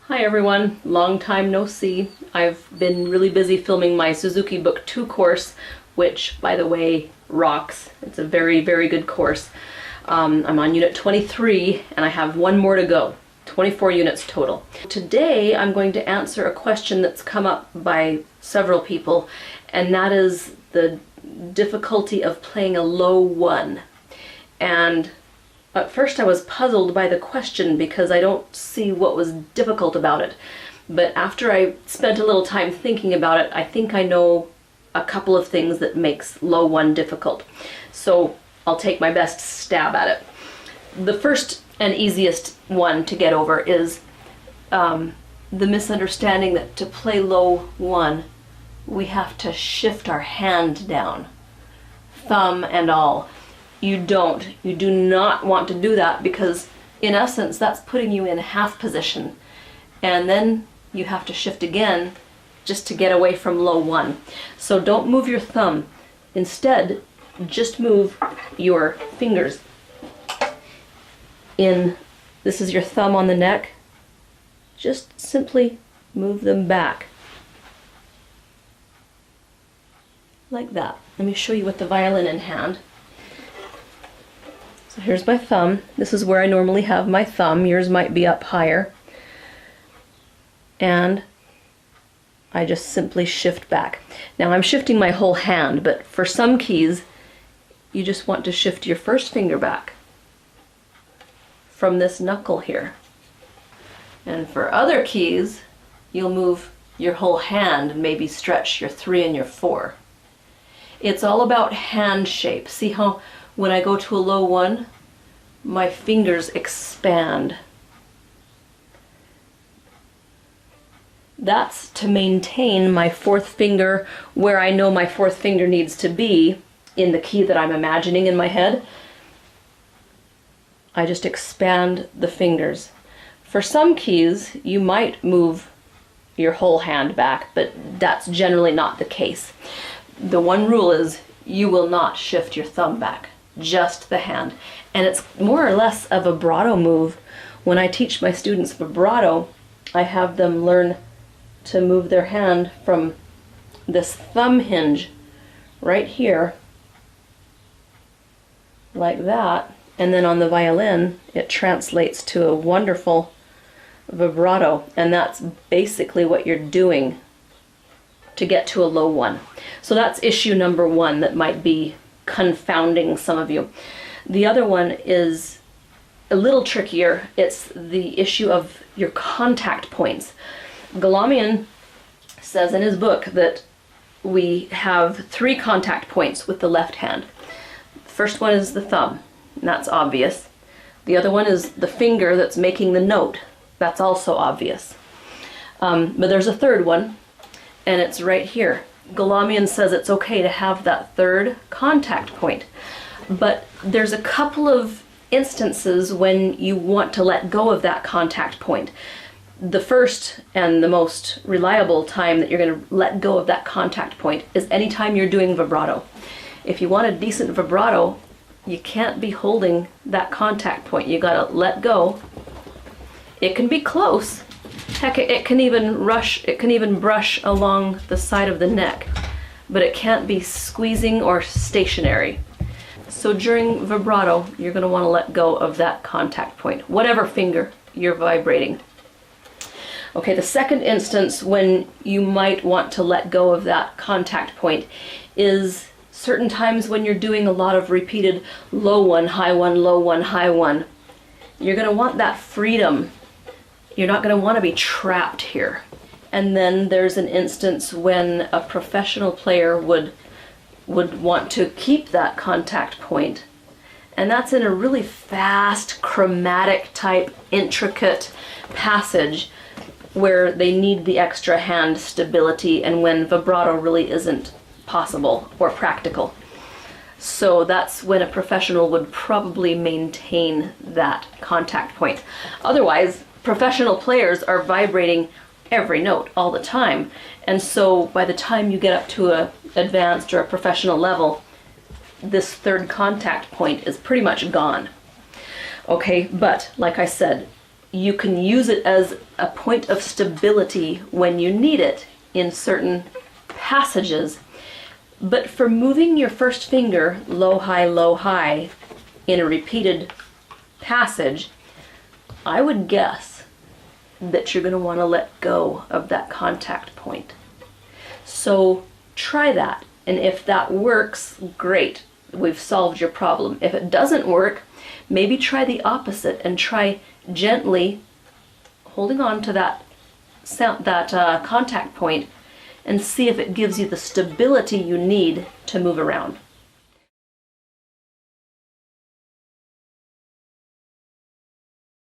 Hi everyone, long time no see. I've been really busy filming my Suzuki Book 2 course, which, by the way, rocks. It's a very, very good course. I'm on unit 23 and I have one more to go. 24 units total. Today I'm going to answer a question that's come up by several people, and that is the difficulty of playing a low one. And at first I was puzzled by the question because I don't see what was difficult about it. But after I spent a little time thinking about it, I think I know a couple of things that makes low one difficult. So I'll take my best stab at it. The first and easiest one to get over is the misunderstanding that to play low one, we have to shift our hand down, thumb and all. You do not want to do that, because in essence that's putting you in half position, and then you have to shift again just to get away from low one. So don't move your thumb. Instead, just move your fingers in. This is your thumb on the neck. Just simply move them back. Like that. Let me show you with the violin in hand. So here's my thumb. This is where I normally have my thumb. Yours might be up higher. And I just simply shift back. Now I'm shifting my whole hand, but for some keys, you just want to shift your first finger back from this knuckle here. And for other keys, you'll move your whole hand and maybe stretch your 3 and your 4. It's all about hand shape. See how when I go to a low one, my fingers expand. That's to maintain my 4th finger where I know my 4th finger needs to be in the key that I'm imagining in my head. I just expand the fingers. For some keys, you might move your whole hand back, but that's generally not the case. The one rule is you will not shift your thumb back, just the hand. And it's more or less a vibrato move. When I teach my students vibrato, I have them learn to move their hand from this thumb hinge right here, like that. And then on the violin, it translates to a wonderful vibrato. And that's basically what you're doing to get to a low one. So that's issue number 1 that might be confounding some of you. The other one is a little trickier. It's the issue of your contact points. Galamian says in his book that we have 3 contact points with the left hand. The first one is the thumb, and that's obvious. The other one is the finger that's making the note. That's also obvious. But there's a third one, and it's right here. Galamian says it's okay to have that 3rd contact point. But there's a couple of instances when you want to let go of that contact point. The first and the most reliable time that you're going to let go of that contact point is anytime you're doing vibrato. If you want a decent vibrato, you can't be holding that contact point. You got to let go. It can be close. Heck, it can even brush along the side of the neck, but it can't be squeezing or stationary. So during vibrato, you're going to want to let go of that contact point, whatever finger you're vibrating. Okay, the second instance when you might want to let go of that contact point is certain times when you're doing a lot of repeated low one, high one, low one, high one. You're going to want that freedom. You're not going to want to be trapped here. And then there's an instance when a professional player would want to keep that contact point. And that's in a really fast, chromatic type, intricate passage where they need the extra hand stability and when vibrato really isn't possible or practical. So that's when a professional would probably maintain that contact point. Otherwise, professional players are vibrating every note all the time, and so by the time you get up to a advanced or a professional level, this 3rd contact point is pretty much gone. Okay, but like I said, you can use it as a point of stability when you need it in certain passages. But for moving your first finger low, high in a repeated passage, I would guess that you're going to want to let go of that contact point. So try that, and if that works, great, we've solved your problem. If it doesn't work, maybe try the opposite and try gently holding on to that sound, that contact point, and see if it gives you the stability you need to move around.